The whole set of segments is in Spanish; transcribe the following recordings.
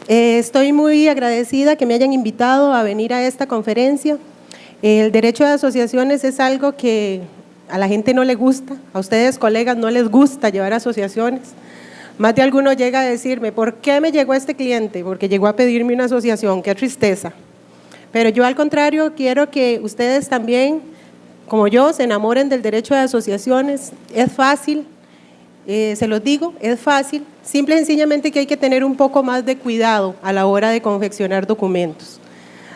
Estoy muy agradecida que me hayan invitado a venir a esta conferencia. El derecho de asociaciones es algo que a la gente no le gusta, a ustedes colegas no les gusta llevar asociaciones. Más de alguno llega a decirme, ¿por qué me llegó este cliente? Porque llegó a pedirme una asociación, qué tristeza. Pero yo al contrario quiero que ustedes también, como yo, se enamoren del derecho de asociaciones. Es fácil, se los digo, es fácil. Simple y sencillamente que hay que tener un poco más de cuidado a la hora de confeccionar documentos.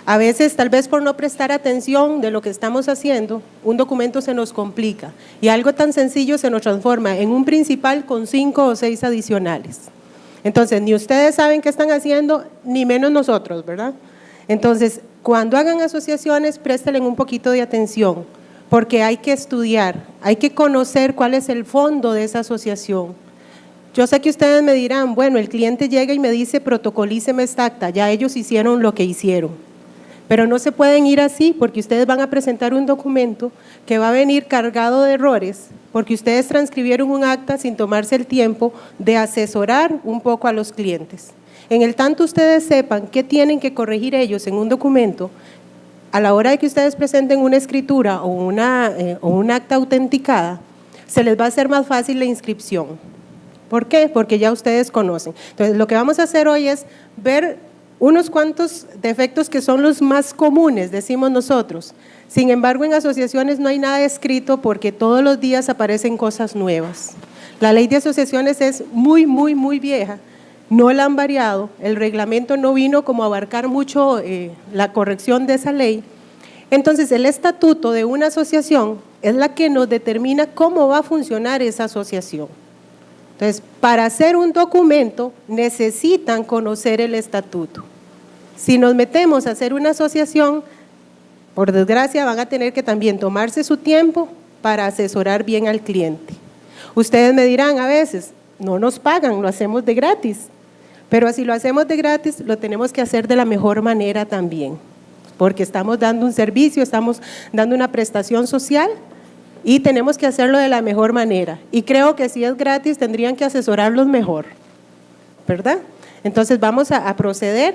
A veces, tal vez por no prestar atención de lo que estamos haciendo, un documento se nos complica y algo tan sencillo se nos transforma en un principal con 5 o 6 adicionales. Entonces, ni ustedes saben qué están haciendo, ni menos nosotros, ¿verdad? Entonces, cuando hagan asociaciones, préstenle un poquito de atención, porque hay que estudiar, hay que conocer cuál es el fondo de esa asociación. Yo sé que ustedes me dirán, bueno, el cliente llega y me dice, protocolíceme esta acta, ya ellos hicieron lo que hicieron. Pero no se pueden ir así porque ustedes van a presentar un documento que va a venir cargado de errores porque ustedes transcribieron un acta sin tomarse el tiempo de asesorar un poco a los clientes. En el tanto ustedes sepan qué tienen que corregir ellos en un documento, a la hora de que ustedes presenten una escritura o un acta autenticada, se les va a hacer más fácil la inscripción. ¿Por qué? Porque ya ustedes conocen. Entonces, lo que vamos a hacer hoy es ver unos cuantos defectos que son los más comunes, decimos nosotros. Sin embargo, en asociaciones no hay nada escrito porque todos los días aparecen cosas nuevas. La ley de asociaciones es muy vieja, no la han variado, el reglamento no vino como a abarcar mucho la corrección de esa ley. Entonces, el estatuto de una asociación es la que nos determina cómo va a funcionar esa asociación. Entonces, para hacer un documento necesitan conocer el estatuto. Si nos metemos a hacer una asociación, por desgracia van a tener que también tomarse su tiempo para asesorar bien al cliente. Ustedes me dirán a veces, no nos pagan, lo hacemos de gratis, pero si lo hacemos de gratis, lo tenemos que hacer de la mejor manera también, porque estamos dando un servicio, estamos dando una prestación social, y tenemos que hacerlo de la mejor manera. Y creo que si es gratis tendrían que asesorarlos mejor, ¿verdad? Entonces vamos a proceder.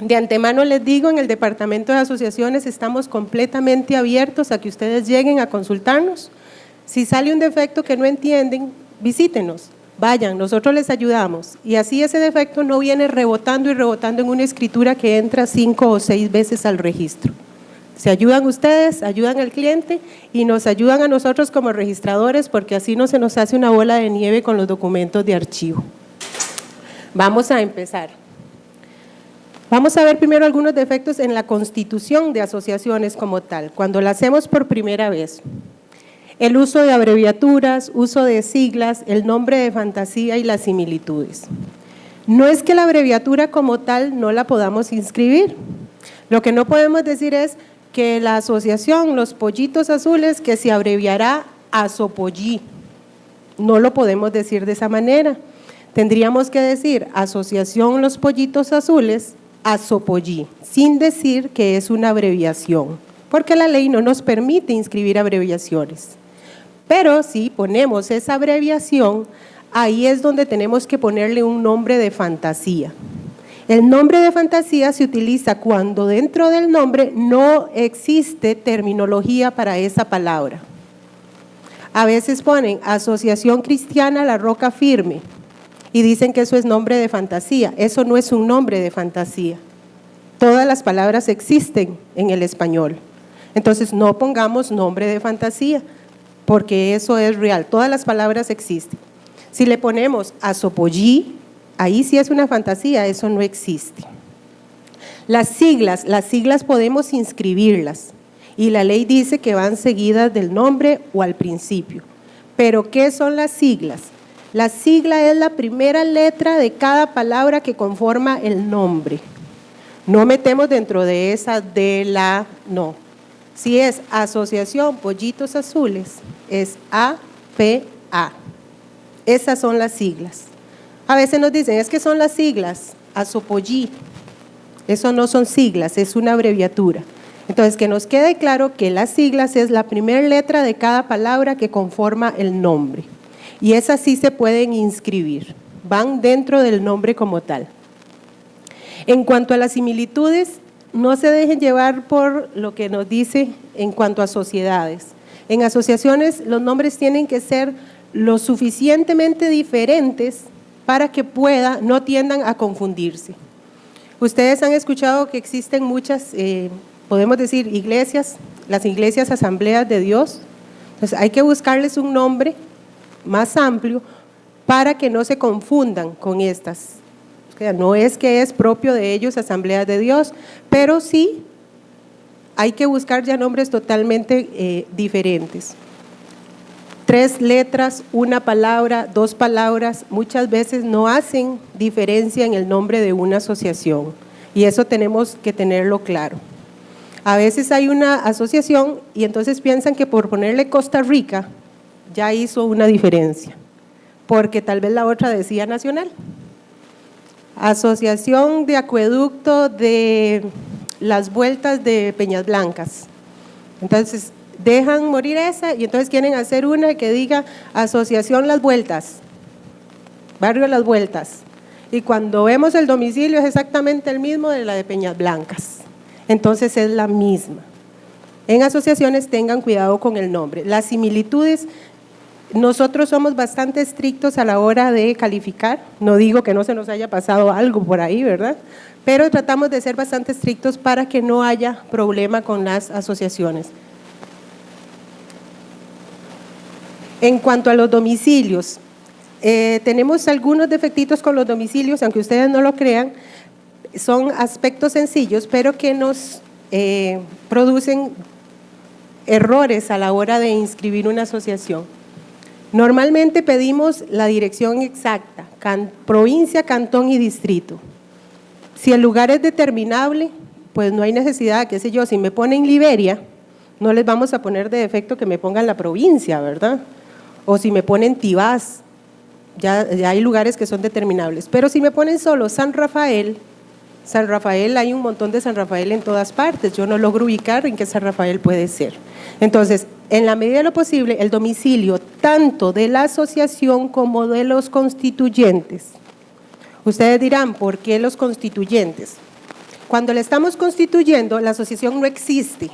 De antemano les digo, en el Departamento de Asociaciones estamos completamente abiertos a que ustedes lleguen a consultarnos. Si sale un defecto que no entienden, visítenos, vayan, nosotros les ayudamos. Y así ese defecto no viene rebotando y rebotando en una escritura que entra 5 o 6 veces al registro. Se ayudan ustedes, ayudan al cliente y nos ayudan a nosotros como registradores porque así no se nos hace una bola de nieve con los documentos de archivo. Vamos a empezar. Vamos a ver primero algunos defectos en la constitución de asociaciones como tal, cuando la hacemos por primera vez. El uso de abreviaturas, uso de siglas, el nombre de fantasía y las similitudes. No es que la abreviatura como tal no la podamos inscribir. Lo que no podemos decir es que la asociación Los Pollitos Azules que se abreviará Asopollí. No lo podemos decir de esa manera. Tendríamos que decir Asociación Los Pollitos Azules Asopollí, sin decir que es una abreviación, porque la ley no nos permite inscribir abreviaciones. Pero si ponemos esa abreviación, ahí es donde tenemos que ponerle un nombre de fantasía. El nombre de fantasía se utiliza cuando dentro del nombre no existe terminología para esa palabra. A veces ponen Asociación Cristiana La Roca Firme y dicen que eso es nombre de fantasía. Eso no es un nombre de fantasía. Todas las palabras existen en el español. Entonces no pongamos nombre de fantasía porque eso es real. Todas las palabras existen. Si le ponemos Asopollí, ahí sí es una fantasía, eso no existe. Las siglas podemos inscribirlas y la ley dice que van seguidas del nombre o al principio. Pero ¿qué son las siglas? La sigla es la primera letra de cada palabra que conforma el nombre. No metemos dentro de esa de la, no. Si es Asociación Pollitos Azules, es APA. Esas son las siglas. A veces nos dicen, es que son las siglas, Asopollí. Eso no son siglas, es una abreviatura. Entonces, que nos quede claro que las siglas es la primera letra de cada palabra que conforma el nombre. Y esas sí se pueden inscribir, van dentro del nombre como tal. En cuanto a las similitudes, no se dejen llevar por lo que nos dice en cuanto a sociedades. En asociaciones los nombres tienen que ser lo suficientemente diferentes para que no tiendan a confundirse. Ustedes han escuchado que existen muchas, podemos decir, iglesias, las iglesias asambleas de Dios. Entonces hay que buscarles un nombre más amplio para que no se confundan con estas. O sea, no es que es propio de ellos asambleas de Dios, pero sí hay que buscar ya nombres totalmente diferentes. 3 letras, 1 palabra, 2 palabras, muchas veces no hacen diferencia en el nombre de una asociación y eso tenemos que tenerlo claro. A veces hay una asociación y entonces piensan que por ponerle Costa Rica ya hizo una diferencia, porque tal vez la otra decía nacional. Asociación de Acueducto de las Vueltas de Peñas Blancas. Entonces dejan morir esa y entonces quieren hacer una que diga Asociación Las Vueltas, Barrio Las Vueltas. Y cuando vemos el domicilio es exactamente el mismo de la de Peñas Blancas. Entonces es la misma. En asociaciones tengan cuidado con el nombre. Las similitudes, nosotros somos bastante estrictos a la hora de calificar, no digo que no se nos haya pasado algo por ahí, ¿verdad? Pero tratamos de ser bastante estrictos para que no haya problema con las asociaciones. En cuanto a los domicilios, tenemos algunos defectitos con los domicilios, aunque ustedes no lo crean, son aspectos sencillos, pero que nos producen errores a la hora de inscribir una asociación. Normalmente pedimos la dirección exacta, provincia, cantón y distrito. Si el lugar es determinable, pues no hay necesidad, qué sé yo, si me ponen Liberia, no les vamos a poner de defecto que me pongan la provincia, ¿verdad? O si me ponen Tibás, ya hay lugares que son determinables. Pero si me ponen solo San Rafael, hay un montón de San Rafael en todas partes, yo no logro ubicar en qué San Rafael puede ser. Entonces, en la medida de lo posible, el domicilio tanto de la asociación como de los constituyentes. Ustedes dirán, ¿por qué los constituyentes? Cuando le estamos constituyendo, la asociación no existe.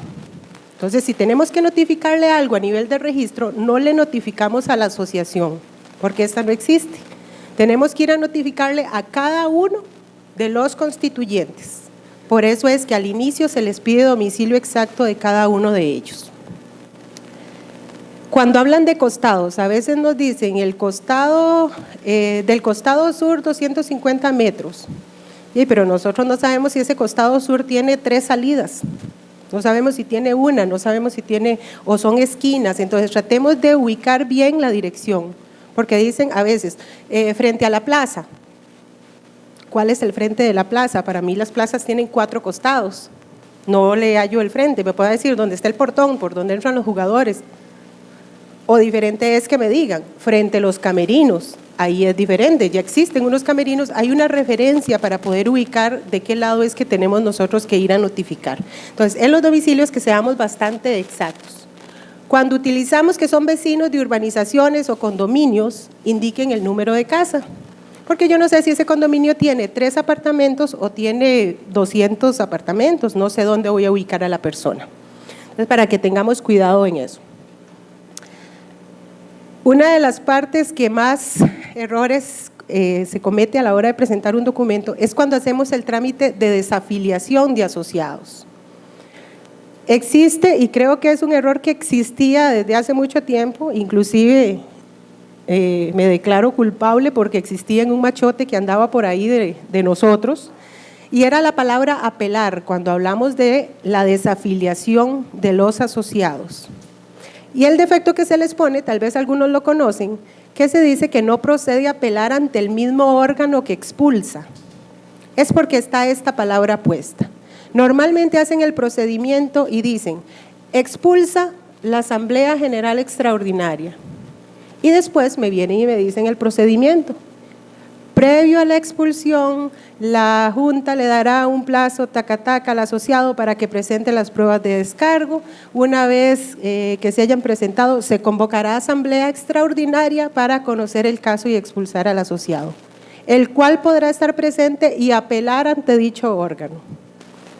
Entonces, si tenemos que notificarle algo a nivel de registro, no le notificamos a la asociación, porque esta no existe. Tenemos que ir a notificarle a cada uno de los constituyentes. Por eso es que al inicio se les pide domicilio exacto de cada uno de ellos. Cuando hablan de costados, a veces nos dicen el costado, del costado sur 250 metros, pero nosotros no sabemos si ese costado sur tiene 3 salidas, no sabemos si tiene una, no sabemos si tiene o son esquinas, entonces tratemos de ubicar bien la dirección, porque dicen a veces frente a la plaza. ¿Cuál es el frente de la plaza? Para mí las plazas tienen 4 costados, no le hallo el frente, me puede decir dónde está el portón, por dónde entran los jugadores. O diferente es que me digan, frente a los camerinos, ahí es diferente, ya existen unos camerinos, hay una referencia para poder ubicar de qué lado es que tenemos nosotros que ir a notificar. Entonces, en los domicilios que seamos bastante exactos. Cuando utilizamos que son vecinos de urbanizaciones o condominios, indiquen el número de casa, porque yo no sé si ese condominio tiene 3 apartamentos o tiene 200 apartamentos, no sé dónde voy a ubicar a la persona. Entonces, para que tengamos cuidado en eso. Una de las partes que más errores se comete a la hora de presentar un documento es cuando hacemos el trámite de desafiliación de asociados. Existe, y creo que es un error que existía desde hace mucho tiempo, inclusive me declaro culpable porque existía en un machote que andaba por ahí de nosotros, y era la palabra apelar cuando hablamos de la desafiliación de los asociados. Y el defecto que se les pone, tal vez algunos lo conocen, que se dice que no procede a apelar ante el mismo órgano que expulsa. Es porque está esta palabra puesta. Normalmente hacen el procedimiento y dicen, expulsa la Asamblea General Extraordinaria. Y después me vienen y me dicen el procedimiento. Previo a la expulsión, la Junta le dará un plazo taca-taca al asociado para que presente las pruebas de descargo. Una vez que se hayan presentado, se convocará asamblea extraordinaria para conocer el caso y expulsar al asociado. el cual podrá estar presente y apelar ante dicho órgano.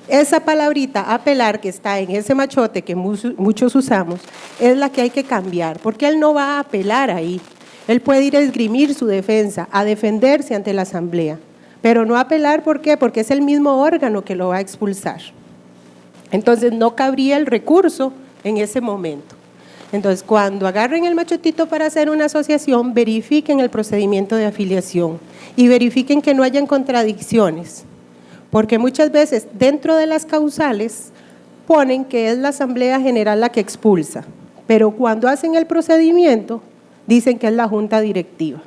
Esa palabrita, apelar, que está en ese machote que muchos usamos, es la que hay que cambiar, porque él no va a apelar ahí. Él puede ir a esgrimir su defensa, a defenderse ante la asamblea, pero no apelar, ¿por qué? Porque es el mismo órgano que lo va a expulsar. Entonces no cabría el recurso en ese momento. Entonces, cuando agarren el machotito para hacer una asociación, verifiquen el procedimiento de afiliación y verifiquen que no hayan contradicciones. Porque muchas veces dentro de las causales ponen que es la Asamblea General la que expulsa, pero cuando hacen el procedimiento dicen que es la Junta Directiva.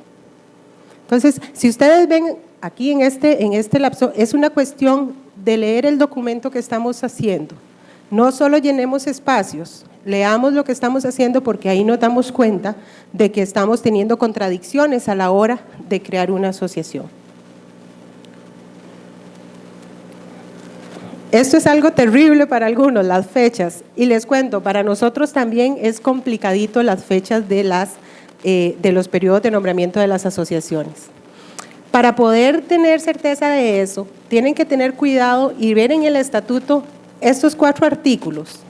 Entonces, si ustedes ven aquí en este lapso, es una cuestión de leer el documento que estamos haciendo. No solo llenemos espacios, leamos lo que estamos haciendo, porque ahí nos damos cuenta de que estamos teniendo contradicciones a la hora de crear una asociación. Esto es algo terrible para algunos, las fechas, y les cuento, para nosotros también es complicadito las fechas de los periodos de nombramiento de las asociaciones. Para poder tener certeza de eso, tienen que tener cuidado y ver en el estatuto estos 4 artículos,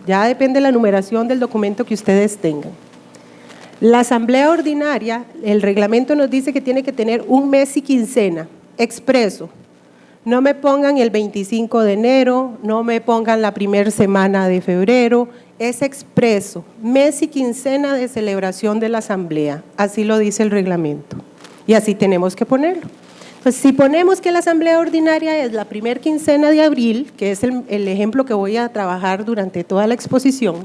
ya depende de la numeración del documento que ustedes tengan. La asamblea ordinaria, el reglamento nos dice que tiene que tener un mes y quincena, expreso. No me pongan el 25 de enero, no me pongan la primera semana de febrero, es expreso, mes y quincena de celebración de la asamblea, así lo dice el reglamento y así tenemos que ponerlo. Pues si ponemos que la asamblea ordinaria es la primera quincena de abril, que es el ejemplo que voy a trabajar durante toda la exposición,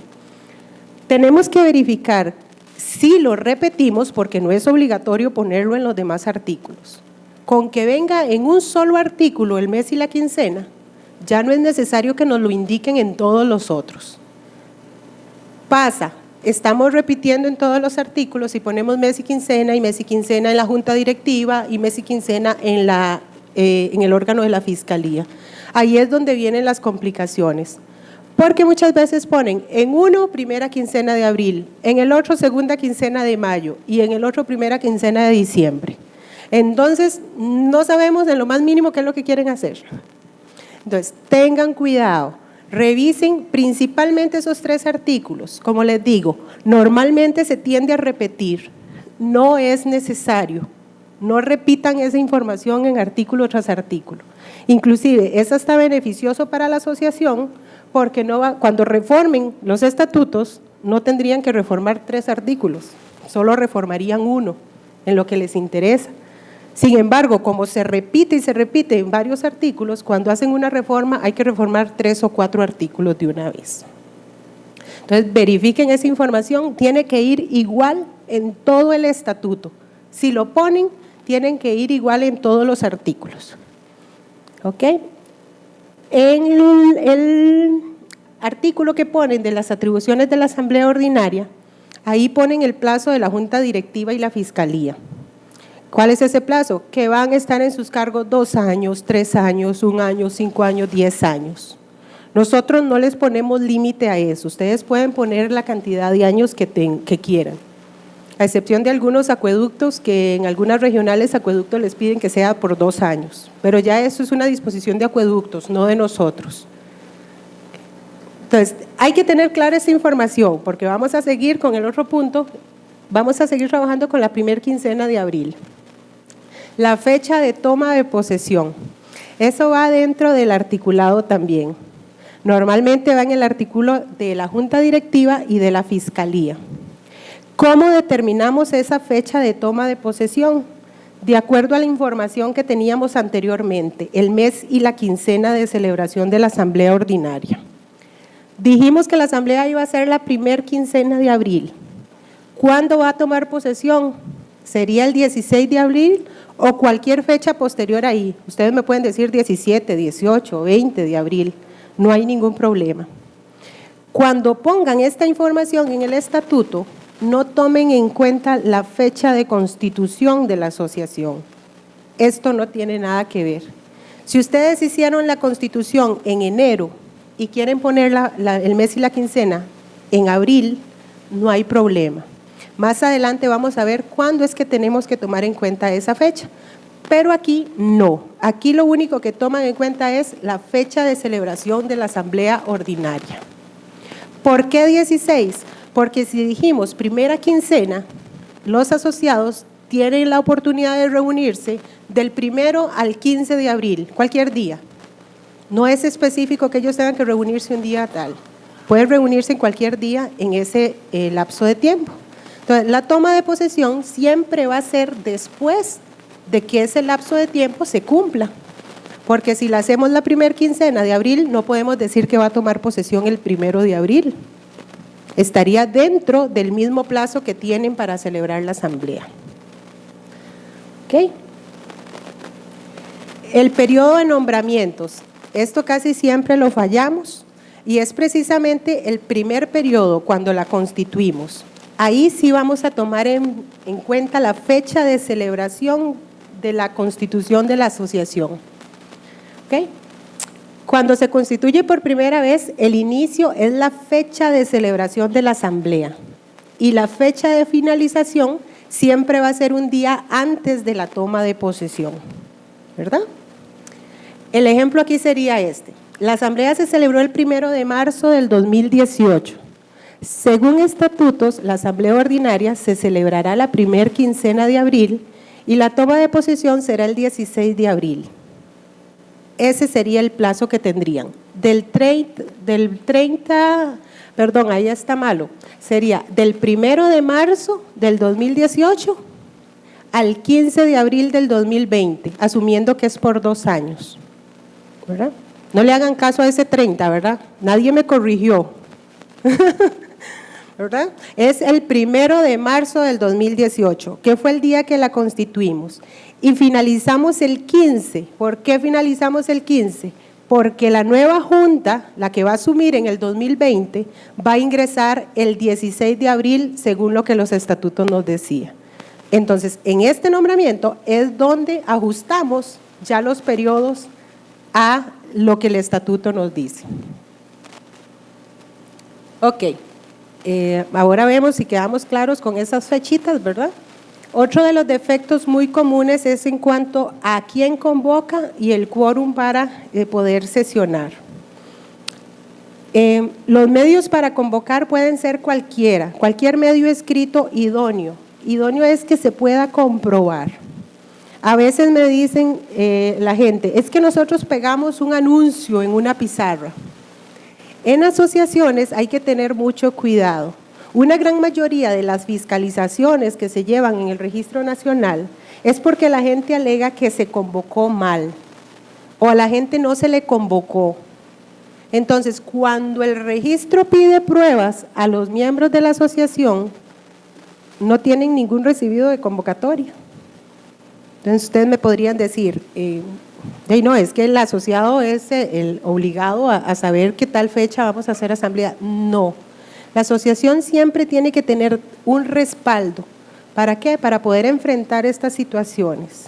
tenemos que verificar si lo repetimos, porque no es obligatorio ponerlo en los demás artículos. Con que venga en un solo artículo el mes y la quincena, ya no es necesario que nos lo indiquen en todos los otros. Pasa, estamos repitiendo en todos los artículos y ponemos mes y quincena en la junta directiva y mes y quincena en el órgano de la fiscalía. Ahí es donde vienen las complicaciones, porque muchas veces ponen en uno primera quincena de abril, en el otro segunda quincena de mayo y en el otro primera quincena de diciembre. Entonces, no sabemos en lo más mínimo qué es lo que quieren hacer. Entonces, tengan cuidado, revisen principalmente esos 3 artículos. Como les digo, normalmente se tiende a repetir, no es necesario, no repitan esa información en artículo tras artículo. Inclusive, es hasta beneficioso para la asociación, porque cuando reformen los estatutos, no tendrían que reformar 3 artículos, solo reformarían 1 en lo que les interesa. Sin embargo, como se repite y se repite en varios artículos, cuando hacen una reforma hay que reformar 3 o 4 artículos de una vez. Entonces, verifiquen esa información, tiene que ir igual en todo el estatuto. Si lo ponen, tienen que ir igual en todos los artículos. ¿Ok? En el artículo que ponen de las atribuciones de la asamblea ordinaria, ahí ponen el plazo de la junta directiva y la fiscalía. ¿Cuál es ese plazo? Que van a estar en sus cargos 2 años, 3 años, 1 año, 5 años, 10 años. Nosotros no les ponemos límite a eso, ustedes pueden poner la cantidad de años que quieran, a excepción de algunos acueductos, que en algunas regionales acueductos les piden que sea por 2 años, pero ya eso es una disposición de acueductos, no de nosotros. Entonces, hay que tener clara esa información, porque vamos a seguir con el otro punto, vamos a seguir trabajando con la primera quincena de abril. La fecha de toma de posesión, eso va dentro del articulado también. Normalmente va en el artículo de la junta directiva y de la fiscalía. ¿Cómo determinamos esa fecha de toma de posesión? De acuerdo a la información que teníamos anteriormente, el mes y la quincena de celebración de la asamblea ordinaria. Dijimos que la asamblea iba a ser la primera quincena de abril. ¿Cuándo va a tomar posesión? ¿Sería el 16 de abril o cualquier fecha posterior ahí? Ustedes me pueden decir 17, 18, 20 de abril, no hay ningún problema. Cuando pongan esta información en el estatuto, no tomen en cuenta la fecha de constitución de la asociación. Esto no tiene nada que ver. Si ustedes hicieron la constitución en enero y quieren poner el mes y la quincena en abril, no hay problema. Más adelante vamos a ver cuándo es que tenemos que tomar en cuenta esa fecha, Pero aquí no, aquí lo único que toman en cuenta es la fecha de celebración de la asamblea ordinaria. ¿Por qué 16? Porque si dijimos primera quincena, los asociados tienen la oportunidad de reunirse del 1 al 15 de abril, cualquier día. No es específico que ellos tengan que reunirse un día tal. Pueden reunirse en cualquier día en ese lapso de tiempo. Entonces, la toma de posesión siempre va a ser después de que ese lapso de tiempo se cumpla. Porque si la hacemos la primera quincena de abril, no podemos decir que va a tomar posesión el 1 de abril. Estaría dentro del mismo plazo que tienen para celebrar la asamblea. ¿Ok? El periodo de nombramientos. Esto casi siempre lo fallamos y es precisamente el primer periodo cuando la constituimos. Ahí sí vamos a tomar en cuenta la fecha de celebración de la constitución de la asociación. ¿Ok? Cuando se constituye por primera vez, el inicio es la fecha de celebración de la asamblea y la fecha de finalización siempre va a ser un día antes de la toma de posesión, ¿verdad? El ejemplo aquí sería este. La asamblea se celebró el 1 de marzo del 2018. Según estatutos, la asamblea ordinaria se celebrará la primera quincena de abril y la toma de posesión será el 16 de abril. Ese sería el plazo que tendrían. Ahí está malo. Sería del 1 de marzo del 2018 al 15 de abril del 2020, asumiendo que es por 2 años. ¿Verdad? No le hagan caso a ese 30, ¿verdad? Nadie me corrigió. ¿Verdad? Es el 1 de marzo del 2018, que fue el día que la constituimos. Y finalizamos el 15. ¿Por qué finalizamos el 15? Porque la nueva junta, la que va a asumir en el 2020, va a ingresar el 16 de abril, según lo que los estatutos nos decían. Entonces, en este nombramiento es donde ajustamos ya los periodos a lo que el estatuto nos dice. Ok, ahora vemos si quedamos claros con esas fechitas, ¿verdad? Otro de los defectos muy comunes es en cuanto a quién convoca y el quórum para poder sesionar. Los medios para convocar pueden ser cualquier medio escrito idóneo. Idóneo es que se pueda comprobar. A veces me dicen la gente, es que nosotros pegamos un anuncio en una pizarra. En asociaciones hay que tener mucho cuidado. Una gran mayoría de las fiscalizaciones que se llevan en el Registro Nacional es porque la gente alega que se convocó mal o a la gente no se le convocó. Entonces, cuando el registro pide pruebas a los miembros de la asociación, no tienen ningún recibido de convocatoria. Entonces, ustedes me podrían decir, no, es que el asociado es el obligado a saber qué tal fecha vamos a hacer asamblea. No. La asociación siempre tiene que tener un respaldo. ¿Para qué? Para poder enfrentar estas situaciones.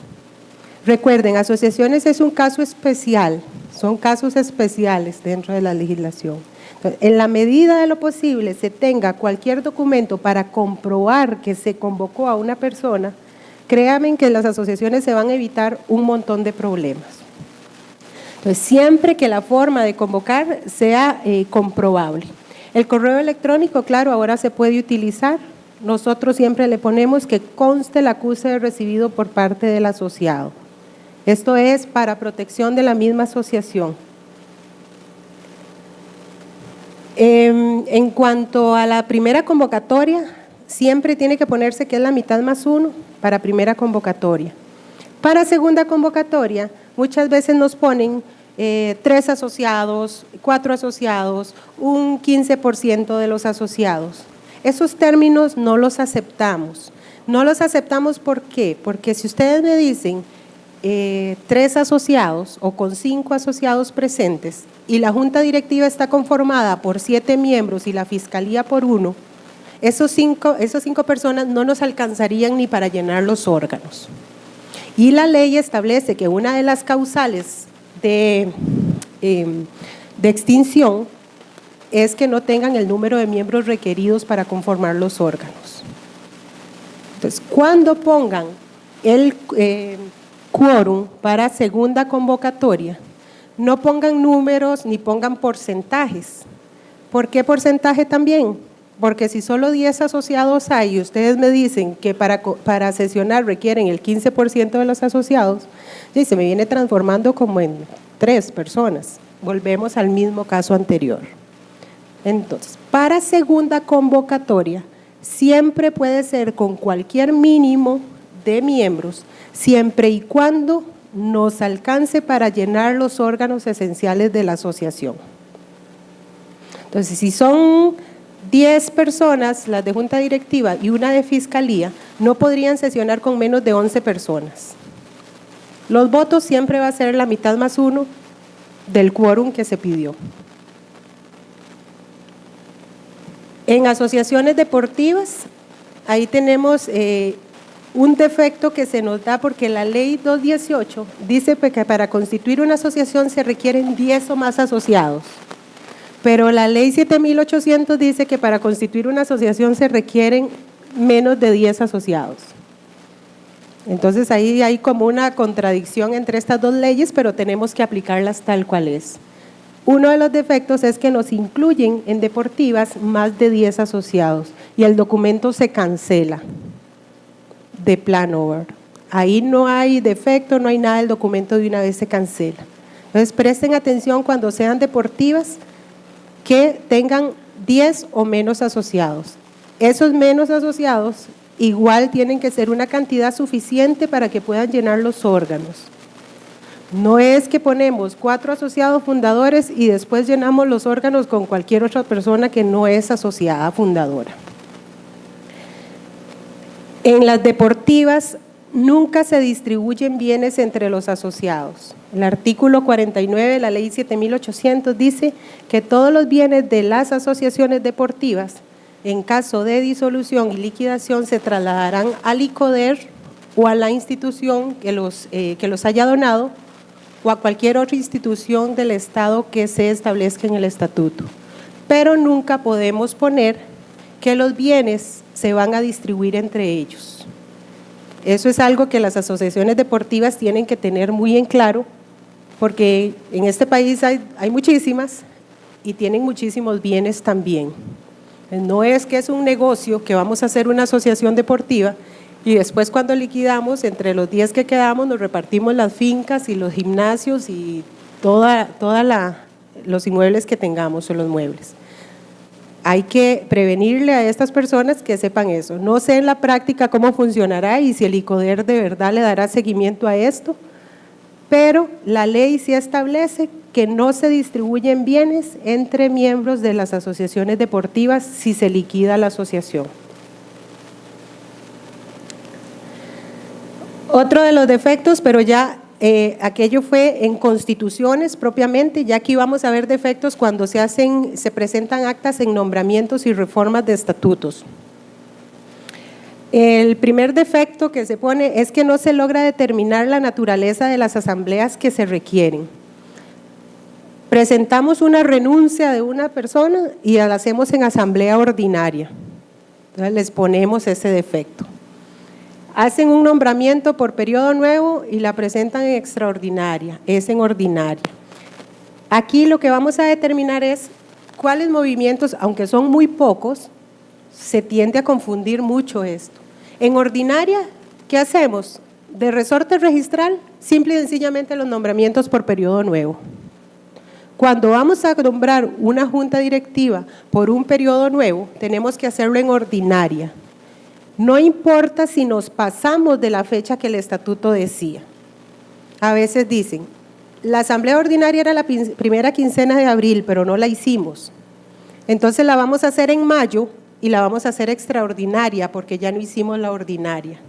Recuerden, asociaciones es un caso especial, son casos especiales dentro de la legislación. Entonces, en la medida de lo posible se tenga cualquier documento para comprobar que se convocó a una persona, créanme que las asociaciones se van a evitar un montón de problemas. Entonces, siempre que la forma de convocar sea comprobable. El correo electrónico, claro, ahora se puede utilizar. Nosotros siempre le ponemos que conste el acuse de recibido por parte del asociado. Esto es para protección de la misma asociación. En cuanto a la primera convocatoria, siempre tiene que ponerse que es la mitad más 1 para primera convocatoria. Para segunda convocatoria, muchas veces nos ponen 3 asociados, 4 asociados, un 15% de los asociados. Esos términos no los aceptamos. No los aceptamos, ¿por qué? Porque si ustedes me dicen 3 asociados o con 5 asociados presentes y la junta directiva está conformada por 7 miembros y la fiscalía por 1, esas 5 personas no nos alcanzarían ni para llenar los órganos. Y la ley establece que una de las causales de extinción es que no tengan el número de miembros requeridos para conformar los órganos. Entonces, cuando pongan quórum para segunda convocatoria, no pongan números ni pongan porcentajes. ¿Por qué porcentaje también? Porque si solo 10 asociados hay y ustedes me dicen que para sesionar requieren el 15% de los asociados, y se me viene transformando como en 3 personas. Volvemos al mismo caso anterior. Entonces, para segunda convocatoria, siempre puede ser con cualquier mínimo de miembros, siempre y cuando nos alcance para llenar los órganos esenciales de la asociación. Entonces, si son 10 personas, las de junta directiva y una de fiscalía, no podrían sesionar con menos de 11 personas. Los votos siempre va a ser la mitad más 1 del quórum que se pidió. En asociaciones deportivas, ahí tenemos un defecto que se nos da porque la ley 218 dice que para constituir una asociación se requieren 10 o más asociados. Pero la ley 7800 dice que para constituir una asociación se requieren menos de 10 asociados. Entonces ahí hay como una contradicción entre estas dos leyes, pero tenemos que aplicarlas tal cual es. Uno de los defectos es que nos incluyen en deportivas más de 10 asociados y el documento se cancela de plano. Ahí no hay defecto, no hay nada, el documento de una vez se cancela. Entonces presten atención cuando sean deportivas, que tengan 10 o menos asociados. Esos menos asociados igual tienen que ser una cantidad suficiente para que puedan llenar los órganos. No es que ponemos 4 asociados fundadores y después llenamos los órganos con cualquier otra persona que no es asociada fundadora. En las deportivas nunca se distribuyen bienes entre los asociados. El artículo 49 de la ley 7800 dice que todos los bienes de las asociaciones deportivas, en caso de disolución y liquidación, se trasladarán al ICODER o a la institución que los haya donado o a cualquier otra institución del Estado que se establezca en el estatuto. Pero nunca podemos poner que los bienes se van a distribuir entre ellos. Eso es algo que las asociaciones deportivas tienen que tener muy en claro, porque en este país hay muchísimas y tienen muchísimos bienes también. No es que es un negocio que vamos a hacer una asociación deportiva y después cuando liquidamos, entre los 10 que quedamos, nos repartimos las fincas y los gimnasios y los inmuebles que tengamos o los muebles. Hay que prevenirle a estas personas que sepan eso. No sé en la práctica cómo funcionará y si el ICODER de verdad le dará seguimiento a esto, pero la ley sí establece que no se distribuyen bienes entre miembros de las asociaciones deportivas si se liquida la asociación. Otro de los defectos, pero ya aquello fue en constituciones propiamente, ya aquí vamos a ver defectos cuando se presentan actas en nombramientos y reformas de estatutos. El primer defecto que se pone es que no se logra determinar la naturaleza de las asambleas que se requieren. Presentamos una renuncia de una persona y la hacemos en asamblea ordinaria. Entonces les ponemos ese defecto. Hacen un nombramiento por periodo nuevo y la presentan en extraordinaria, es en ordinaria. Aquí lo que vamos a determinar es cuáles movimientos, aunque son muy pocos, se tiende a confundir mucho esto. En ordinaria, ¿qué hacemos? De resorte registral, simple y sencillamente los nombramientos por periodo nuevo. Cuando vamos a nombrar una junta directiva por un periodo nuevo, tenemos que hacerlo en ordinaria. No importa si nos pasamos de la fecha que el estatuto decía. A veces dicen, la asamblea ordinaria era la primera quincena de abril, pero no la hicimos. Entonces la vamos a hacer en mayo y la vamos a hacer extraordinaria porque ya no hicimos la ordinaria.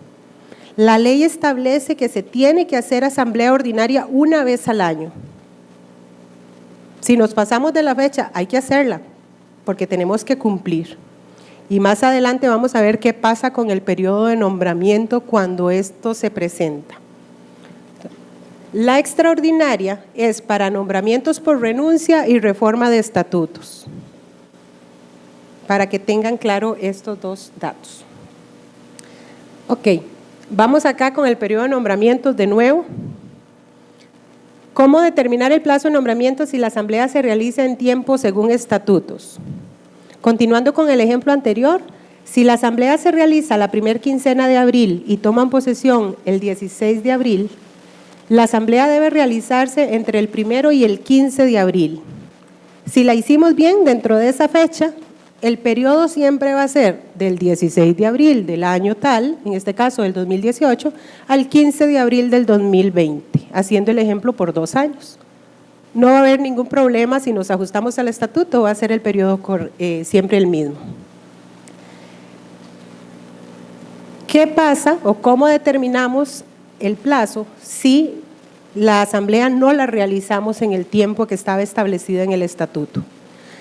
La ley establece que se tiene que hacer asamblea ordinaria una vez al año. Si nos pasamos de la fecha, hay que hacerla porque tenemos que cumplir. Y más adelante vamos a ver qué pasa con el periodo de nombramiento cuando esto se presenta. La extraordinaria es para nombramientos por renuncia y reforma de estatutos, para que tengan claro estos dos datos. Ok, Vamos acá con el periodo de nombramientos de nuevo. ¿Cómo determinar el plazo de nombramiento si la asamblea se realiza en tiempo según estatutos? Continuando con el ejemplo anterior, si la asamblea se realiza la primera quincena de abril y toman posesión el 16 de abril, la asamblea debe realizarse entre el 1 y el 15 de abril. Si la hicimos bien dentro de esa fecha, el periodo siempre va a ser del 16 de abril del año tal, en este caso del 2018, al 15 de abril del 2020, haciendo el ejemplo por 2 años. No va a haber ningún problema si nos ajustamos al estatuto, va a ser el periodo siempre el mismo. ¿Qué pasa o cómo determinamos el plazo si la asamblea no la realizamos en el tiempo que estaba establecido en el estatuto?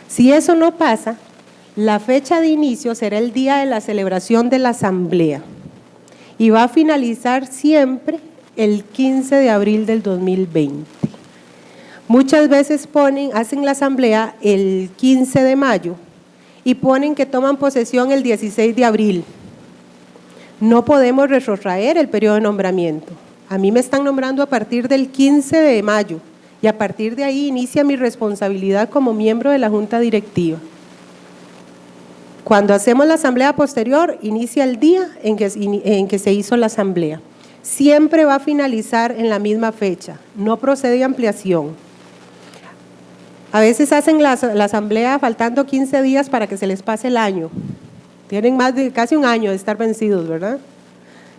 Si eso no pasa, la fecha de inicio será el día de la celebración de la asamblea y va a finalizar siempre el 15 de abril del 2020. Muchas veces hacen la asamblea el 15 de mayo y ponen que toman posesión el 16 de abril. No podemos retrotraer el periodo de nombramiento. A mí me están nombrando a partir del 15 de mayo y a partir de ahí inicia mi responsabilidad como miembro de la junta directiva. Cuando hacemos la asamblea posterior, inicia el día en que se hizo la asamblea. Siempre va a finalizar en la misma fecha, no procede ampliación. A veces hacen la asamblea faltando 15 días para que se les pase el año. Tienen más de casi un año de estar vencidos, ¿verdad?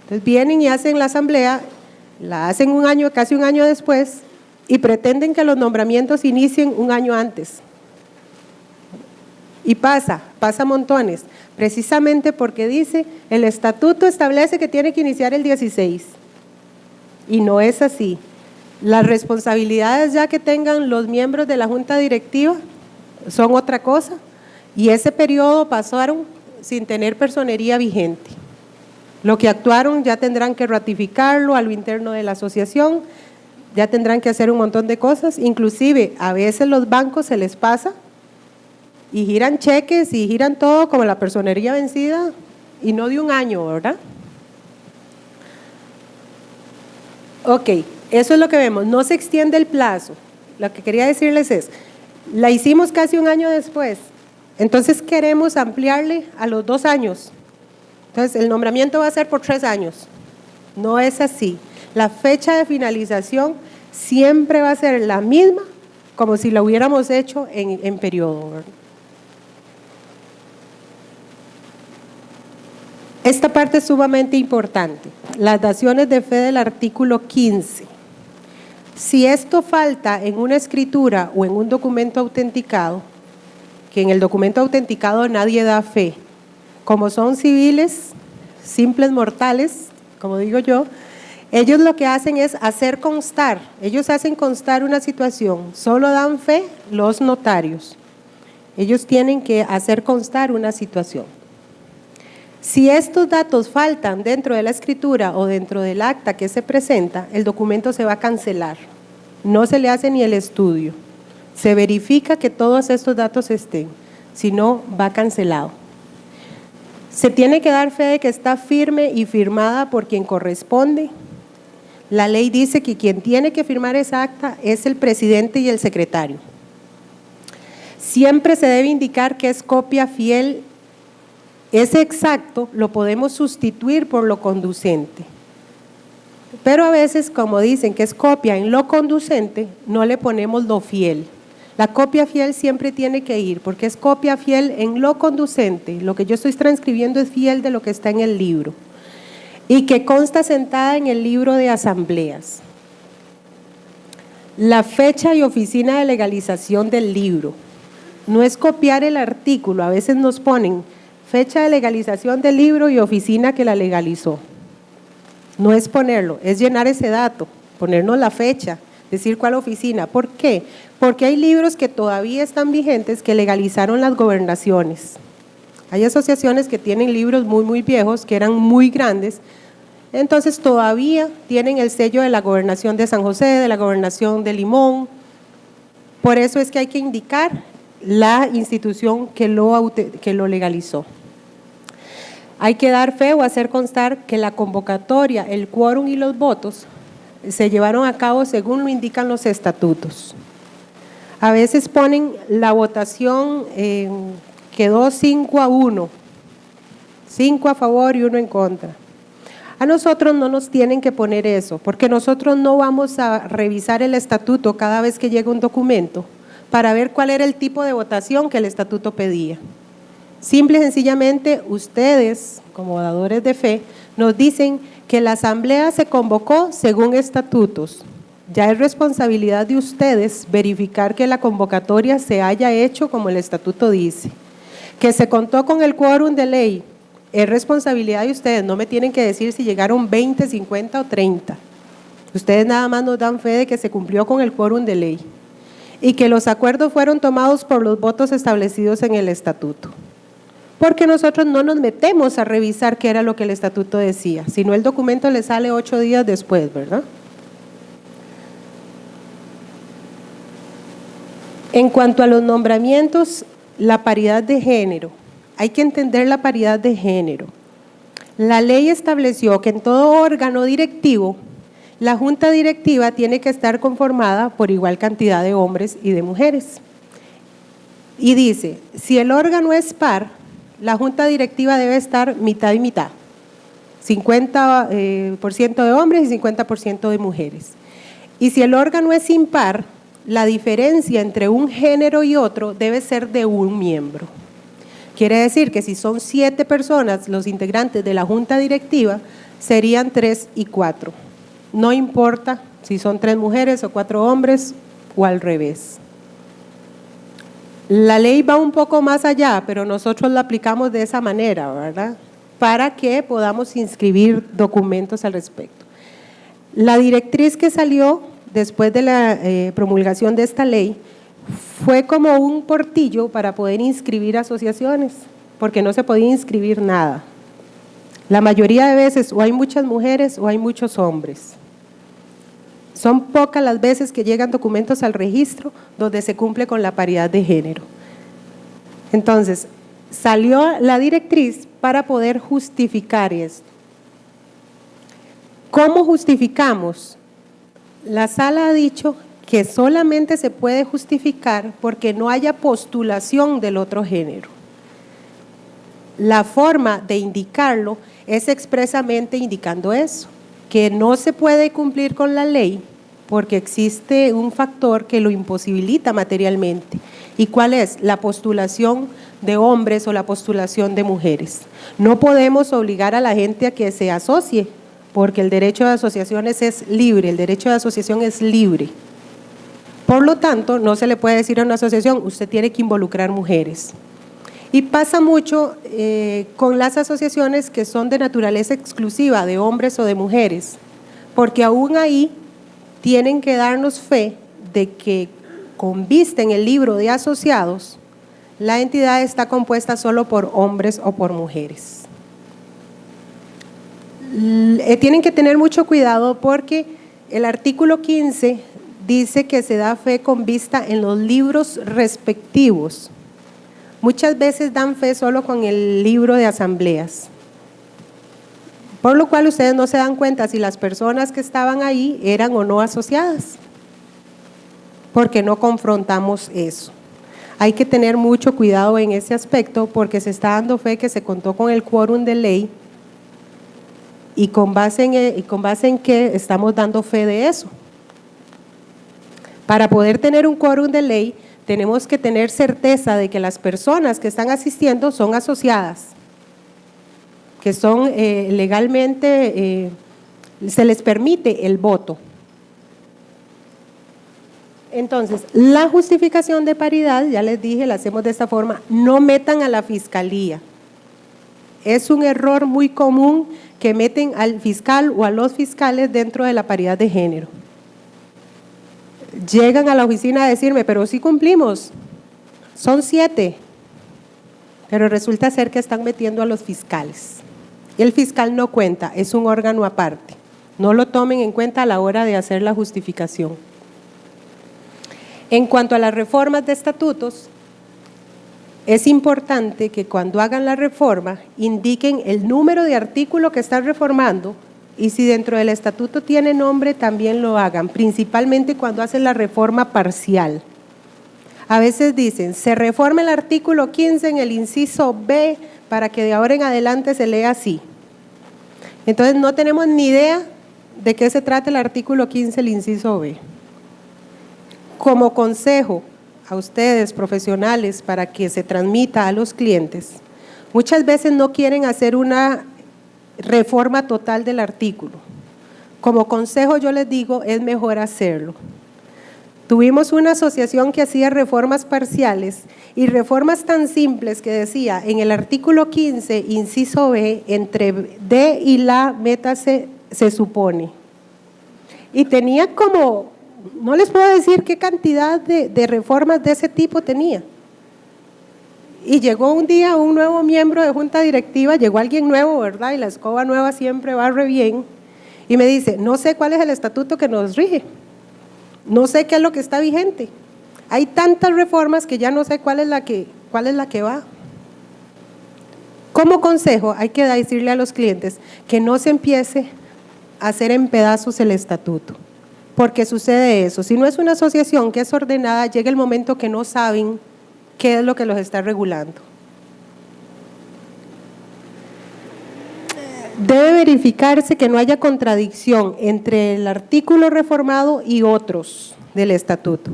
Entonces vienen y hacen la asamblea, la hacen casi un año después y pretenden que los nombramientos inicien un año antes. Y pasa montones, precisamente porque dice, el estatuto establece que tiene que iniciar el 16 y no es así. Las responsabilidades ya que tengan los miembros de la junta directiva son otra cosa y ese periodo pasaron sin tener personería vigente. Lo que actuaron ya tendrán que ratificarlo a lo interno de la asociación, ya tendrán que hacer un montón de cosas, inclusive a veces los bancos se les pasa y giran cheques y giran todo como la personería vencida y no de un año, ¿verdad? Ok, eso es lo que vemos, no se extiende el plazo. Lo que quería decirles es, la hicimos casi un año después, entonces queremos ampliarle a los 2 años. Entonces el nombramiento va a ser por 3 años. No es así. La fecha de finalización siempre va a ser la misma como si la hubiéramos hecho en periodo, ¿verdad? Esta parte es sumamente importante, las daciones de fe del artículo 15. Si esto falta en una escritura o en un documento autenticado, que en el documento autenticado nadie da fe, como son civiles, simples mortales, como digo yo, ellos lo que hacen es hacer constar, ellos hacen constar una situación, solo dan fe los notarios, ellos tienen que hacer constar una situación. Si estos datos faltan dentro de la escritura o dentro del acta que se presenta, el documento se va a cancelar, no se le hace ni el estudio, se verifica que todos estos datos estén, si no va cancelado. Se tiene que dar fe de que está firme y firmada por quien corresponde. La ley dice que quien tiene que firmar esa acta es el presidente y el secretario. Siempre se debe indicar que es copia fiel. Ese exacto lo podemos sustituir por lo conducente, pero a veces, como dicen que es copia en lo conducente, no le ponemos lo fiel. La copia fiel siempre tiene que ir, porque es copia fiel en lo conducente. Lo que yo estoy transcribiendo es fiel de lo que está en el libro y que consta sentada en el libro de asambleas. La fecha y oficina de legalización del libro. No es copiar el artículo, a veces nos ponen fecha de legalización del libro y oficina que la legalizó. No es ponerlo, es llenar ese dato, ponernos la fecha, decir cuál oficina. ¿Por qué? Porque hay libros que todavía están vigentes que legalizaron las gobernaciones. Hay asociaciones que tienen libros muy viejos, que eran muy grandes, entonces todavía tienen el sello de la gobernación de San José, de la gobernación de Limón. Por eso es que hay que indicar la institución que lo legalizó. hay que dar fe o hacer constar que la convocatoria, el quórum y los votos se llevaron a cabo según lo indican los estatutos. A veces ponen la votación, quedó 5-1, 5 a favor y 1 en contra. A nosotros no nos tienen que poner eso, porque nosotros no vamos a revisar el estatuto cada vez que llega un documento para ver cuál era el tipo de votación que el estatuto pedía. Simple y sencillamente, ustedes, como dadores de fe, nos dicen que la asamblea se convocó según estatutos. Ya es responsabilidad de ustedes verificar que la convocatoria se haya hecho como el estatuto dice. Que se contó con el quórum de ley, es responsabilidad de ustedes, no me tienen que decir si llegaron 20, 50 o 30. Ustedes nada más nos dan fe de que se cumplió con el quórum de ley y que los acuerdos fueron tomados por los votos establecidos en el estatuto. Porque nosotros no nos metemos a revisar qué era lo que el estatuto decía, sino el documento le sale 8 días después, ¿verdad? En cuanto a los nombramientos, la paridad de género, hay que entender la paridad de género. La ley estableció que en todo órgano directivo, la junta directiva tiene que estar conformada por igual cantidad de hombres y de mujeres. Y dice, si el órgano es par, la junta directiva debe estar mitad y mitad, 50% de hombres y 50% de mujeres. Y si el órgano es impar, la diferencia entre un género y otro debe ser de un miembro. Quiere decir que si son 7 personas los integrantes de la junta directiva, serían 3 y 4. No importa si son 3 mujeres o 4 hombres o al revés. La ley va un poco más allá, pero nosotros la aplicamos de esa manera, ¿verdad? Para que podamos inscribir documentos al respecto. La directriz que salió después de la promulgación de esta ley fue como un portillo para poder inscribir asociaciones, porque no se podía inscribir nada. La mayoría de veces o hay muchas mujeres o hay muchos hombres. Son pocas las veces que llegan documentos al registro donde se cumple con la paridad de género. Entonces, salió la directriz para poder justificar esto. ¿Cómo justificamos? La sala ha dicho que solamente se puede justificar porque no haya postulación del otro género. La forma de indicarlo es expresamente indicando eso, que no se puede cumplir con la ley porque existe un factor que lo imposibilita materialmente. ¿Y cuál es? La postulación de hombres o la postulación de mujeres. No podemos obligar a la gente a que se asocie, porque el derecho de asociaciones es libre, el derecho de asociación es libre. Por lo tanto, no se le puede decir a una asociación, usted tiene que involucrar mujeres. Y pasa mucho con las asociaciones que son de naturaleza exclusiva, de hombres o de mujeres, porque aún ahí tienen que darnos fe de que con vista en el libro de asociados, la entidad está compuesta solo por hombres o por mujeres. Tienen que tener mucho cuidado porque el artículo 15 dice que se da fe con vista en los libros respectivos. Muchas veces dan fe solo con el libro de asambleas, por lo cual ustedes no se dan cuenta si las personas que estaban ahí eran o no asociadas, porque no confrontamos eso. Hay que tener mucho cuidado en ese aspecto porque se está dando fe que se contó con el quórum de ley y con base en qué estamos dando fe de eso. Para poder tener un quórum de ley tenemos que tener certeza de que las personas que están asistiendo son asociadas, que son legalmente, se les permite el voto. Entonces, la justificación de paridad, ya les dije, la hacemos de esta forma, no metan a la fiscalía. Es un error muy común que meten al fiscal o a los fiscales dentro de la paridad de género. Llegan a la oficina a decirme, pero sí cumplimos, son 7, pero resulta ser que están metiendo a los fiscales. El fiscal no cuenta, es un órgano aparte, no lo tomen en cuenta a la hora de hacer la justificación. En cuanto a las reformas de estatutos, es importante que cuando hagan la reforma indiquen el número de artículo que están reformando y si dentro del estatuto tiene nombre también lo hagan, principalmente cuando hacen la reforma parcial. A veces dicen, se reforma el artículo 15 en el inciso B para que de ahora en adelante se lea así. Entonces no tenemos ni idea de qué se trata el artículo 15, el inciso B. Como consejo a ustedes, profesionales, para que se transmita a los clientes, muchas veces no quieren hacer una reforma total del artículo. Como consejo yo les digo, es mejor hacerlo. Tuvimos una asociación que hacía reformas parciales y reformas tan simples que decía en el artículo 15, inciso B, entre D y la métase se supone. Y tenía como, no les puedo decir qué cantidad de reformas de ese tipo tenía. Y llegó un día un nuevo miembro de junta directiva, llegó alguien nuevo, ¿verdad? Y la escoba nueva siempre barre bien. Y me dice, no sé cuál es el estatuto que nos rige. No sé qué es lo que está vigente. Hay tantas reformas que ya no sé cuál es la que va. Como consejo, hay que decirle a los clientes que no se empiece a hacer en pedazos el estatuto, porque sucede eso. Si no es una asociación que es ordenada, llega el momento que no saben qué es lo que los está regulando. Debe verificarse que no haya contradicción entre el artículo reformado y otros del estatuto.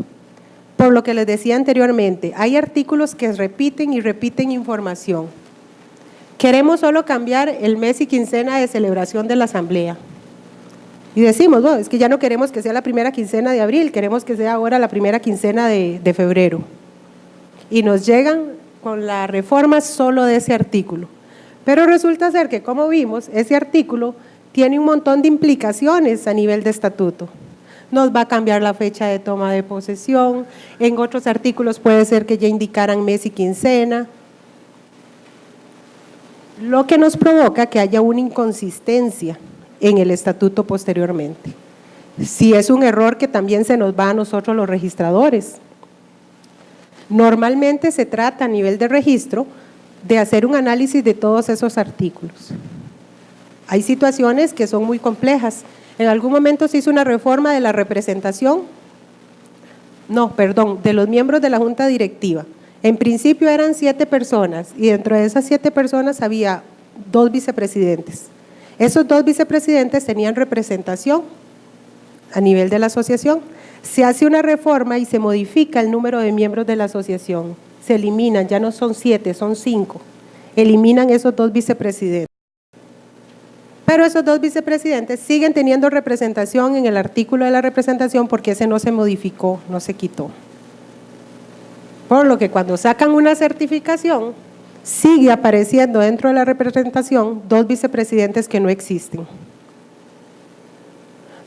Por lo que les decía anteriormente, hay artículos que repiten y repiten información. Queremos solo cambiar el mes y quincena de celebración de la asamblea. Y decimos, no, es que ya no queremos que sea la primera quincena de abril, queremos que sea ahora la primera quincena de febrero. Y nos llegan con la reforma solo de ese artículo. Pero resulta ser que, como vimos, ese artículo tiene un montón de implicaciones a nivel de estatuto. Nos va a cambiar la fecha de toma de posesión, en otros artículos puede ser que ya indicaran mes y quincena, lo que nos provoca que haya una inconsistencia en el estatuto posteriormente. Si es un error que también se nos va a nosotros los registradores. Normalmente se trata a nivel de registro de hacer un análisis de todos esos artículos. Hay situaciones que son muy complejas. En algún momento se hizo una reforma de la representación, de los miembros de la junta directiva. En principio eran 7 personas y dentro de esas 7 personas había 2 vicepresidentes. Esos 2 vicepresidentes tenían representación a nivel de la asociación. Se hace una reforma y se modifica el número de miembros de la asociación. Se eliminan, ya no son 7, son 5. Eliminan esos 2 vicepresidentes. Pero esos 2 vicepresidentes siguen teniendo representación en el artículo de la representación porque ese no se modificó, no se quitó. Por lo que cuando sacan una certificación, sigue apareciendo dentro de la representación 2 vicepresidentes que no existen.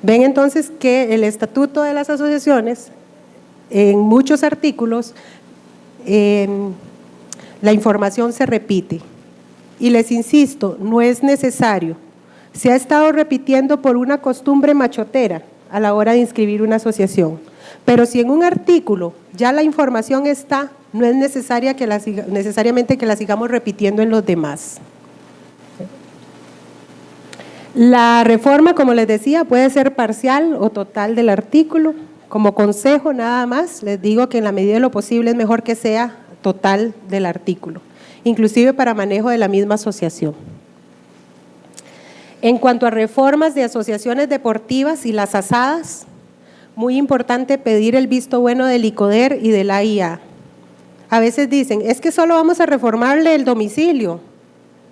Ven entonces que el estatuto de las asociaciones, en muchos artículos, la información se repite. Y les insisto, no es necesario. Se ha estado repitiendo por una costumbre machotera a la hora de inscribir una asociación. Pero si en un artículo ya la información está, no es necesariamente que la sigamos repitiendo en los demás. La reforma, como les decía, puede ser parcial o total del artículo. Como consejo nada más, les digo que en la medida de lo posible es mejor que sea total del artículo, inclusive para manejo de la misma asociación. En cuanto a reformas de asociaciones deportivas y las asadas, muy importante pedir el visto bueno del ICODER y del AIA. A veces dicen, es que solo vamos a reformarle el domicilio,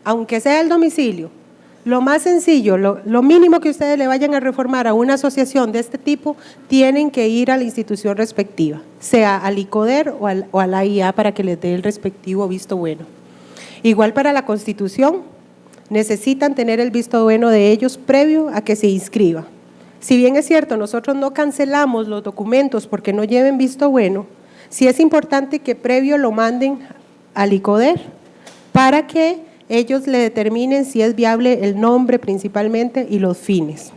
aunque sea el domicilio. Lo más sencillo, lo mínimo que ustedes le vayan a reformar a una asociación de este tipo, tienen que ir a la institución respectiva, sea al ICODER o a la AIA para que les dé el respectivo visto bueno. Igual para la Constitución, necesitan tener el visto bueno de ellos previo a que se inscriba. Si bien es cierto, nosotros no cancelamos los documentos porque no lleven visto bueno, sí es importante que previo lo manden al ICODER para que ellos le determinen si es viable el nombre principalmente y los fines.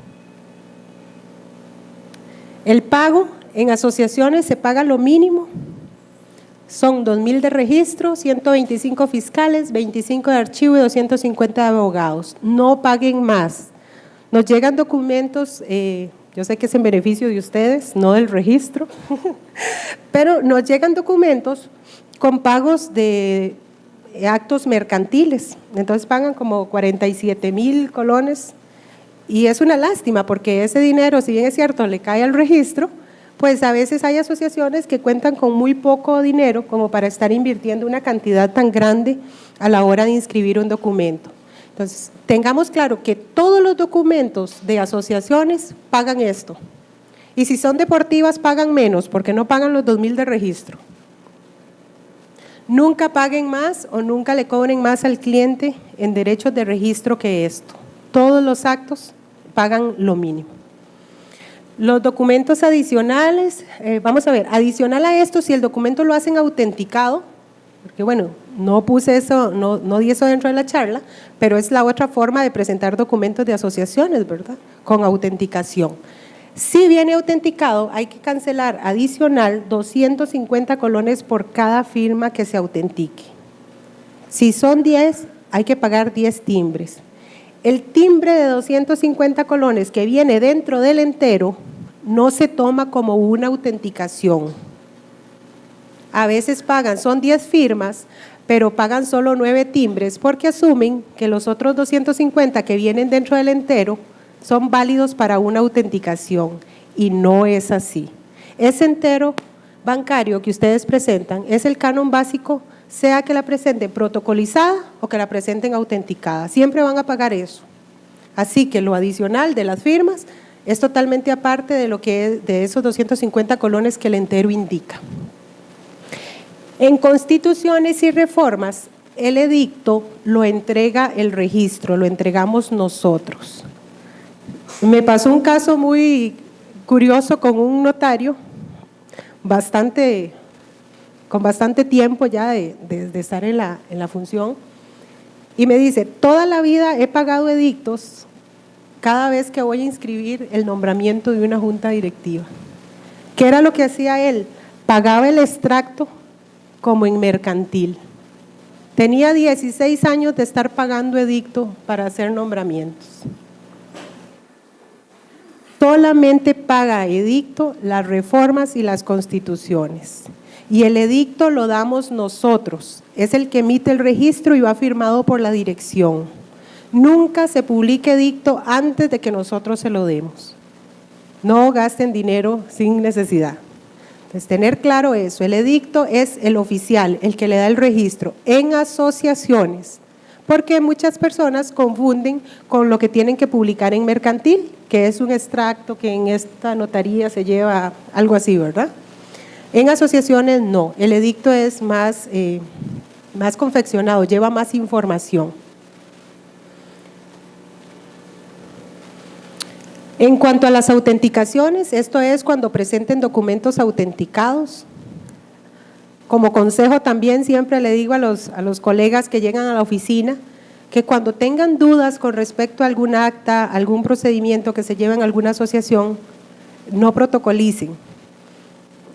El pago en asociaciones se paga lo mínimo. Son 2.000 de registro, 125 fiscales, 25 de archivo y 250 de abogados. No paguen más. Nos llegan documentos, yo sé que es en beneficio de ustedes, no del registro, pero nos llegan documentos con pagos de actos mercantiles. Entonces pagan como 47.000 colones y es una lástima porque ese dinero, si bien es cierto, le cae al registro, pues a veces hay asociaciones que cuentan con muy poco dinero como para estar invirtiendo una cantidad tan grande a la hora de inscribir un documento. Entonces, tengamos claro que todos los documentos de asociaciones pagan esto. Y si son deportivas, pagan menos porque no pagan los 2.000 de registro. Nunca paguen más o nunca le cobren más al cliente en derechos de registro que esto. Todos los actos pagan lo mínimo. Los documentos adicionales, vamos a ver, adicional a esto, si el documento lo hacen autenticado, porque bueno, no puse eso, no di eso dentro de la charla, pero es la otra forma de presentar documentos de asociaciones, ¿verdad? Con autenticación. Si viene autenticado, hay que cancelar adicional 250 colones por cada firma que se autentique. Si son 10, hay que pagar 10 timbres. El timbre de 250 colones que viene dentro del entero no se toma como una autenticación. A veces pagan, son 10 firmas, pero pagan solo 9 timbres porque asumen que los otros 250 que vienen dentro del entero son válidos para una autenticación y no es así. Ese entero bancario que ustedes presentan es el canon básico, sea que la presenten protocolizada o que la presenten autenticada, siempre van a pagar eso. Así que lo adicional de las firmas es totalmente aparte de lo que es de esos 250 colones que el entero indica. En constituciones y reformas, el edicto lo entrega el registro, lo entregamos nosotros. Me pasó un caso muy curioso con un notario, con bastante tiempo ya de estar en la función, y me dice, toda la vida he pagado edictos cada vez que voy a inscribir el nombramiento de una junta directiva. ¿Qué era lo que hacía él? Pagaba el extracto como en mercantil. Tenía 16 años de estar pagando edicto para hacer nombramientos. Solamente paga edicto las reformas y las constituciones. Y el edicto lo damos nosotros, es el que emite el registro y va firmado por la dirección. Nunca se publique edicto antes de que nosotros se lo demos. No gasten dinero sin necesidad. Entonces, tener claro eso, el edicto es el oficial, el que le da el registro en asociaciones, porque muchas personas confunden con lo que tienen que publicar en mercantil, que es un extracto que en esta notaría se lleva algo así, ¿verdad? En asociaciones no, el edicto es más confeccionado, lleva más información. En cuanto a las autenticaciones, esto es cuando presenten documentos autenticados. Como consejo también siempre le digo a los colegas que llegan a la oficina que cuando tengan dudas con respecto a algún acta, algún procedimiento que se lleve en alguna asociación, no protocolicen.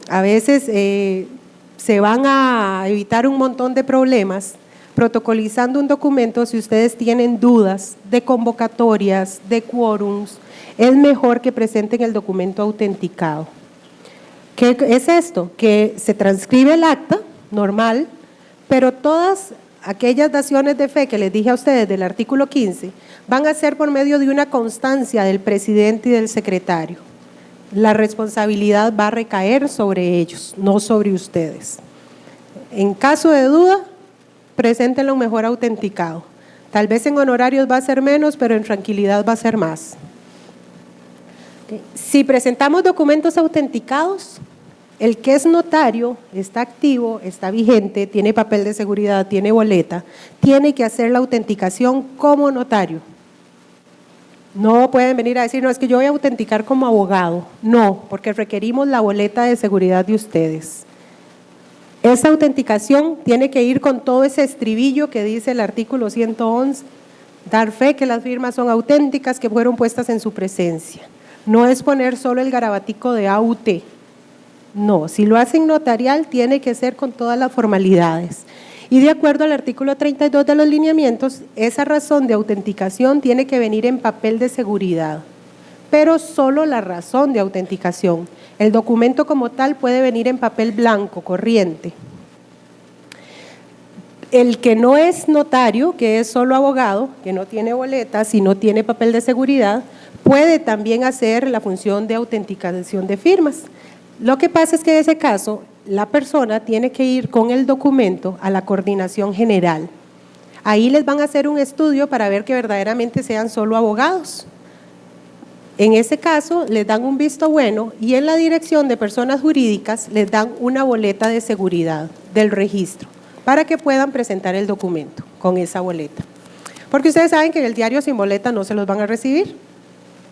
A veces se van a evitar un montón de problemas protocolizando un documento si ustedes tienen dudas de convocatorias, de quórums. Es mejor que presenten el documento autenticado. ¿Qué es esto? Que se transcribe el acta normal, pero todas aquellas daciones de fe que les dije a ustedes del artículo 15 van a ser por medio de una constancia del presidente y del secretario. La responsabilidad va a recaer sobre ellos, no sobre ustedes. En caso de duda, preséntenlo mejor autenticado. Tal vez en honorarios va a ser menos, pero en tranquilidad va a ser más. Si presentamos documentos autenticados, el que es notario está activo, está vigente, tiene papel de seguridad, tiene boleta, tiene que hacer la autenticación como notario. No pueden venir a decir, no, es que yo voy a autenticar como abogado. No, porque requerimos la boleta de seguridad de ustedes. Esa autenticación tiene que ir con todo ese estribillo que dice el artículo 111, dar fe que las firmas son auténticas, que fueron puestas en su presencia. No es poner solo el garabatico de AUT. No, si lo hacen notarial tiene que ser con todas las formalidades. Y de acuerdo al artículo 32 de los lineamientos, esa razón de autenticación tiene que venir en papel de seguridad, pero solo la razón de autenticación. El documento como tal puede venir en papel blanco, corriente. El que no es notario, que es solo abogado, que no tiene boletas y no tiene papel de seguridad, puede también hacer la función de autenticación de firmas. Lo que pasa es que en ese caso, la persona tiene que ir con el documento a la coordinación general. Ahí les van a hacer un estudio para ver que verdaderamente sean solo abogados. En ese caso, les dan un visto bueno y en la dirección de personas jurídicas les dan una boleta de seguridad del registro para que puedan presentar el documento con esa boleta. Porque ustedes saben que en el diario sin boleta no se los van a recibir,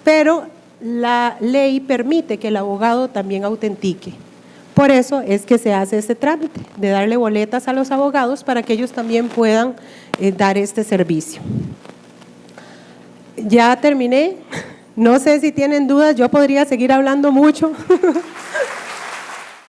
pero la ley permite que el abogado también autentique. Por eso es que se hace este trámite de darle boletas a los abogados para que ellos también puedan dar este servicio. Ya terminé. No sé si tienen dudas, yo podría seguir hablando mucho.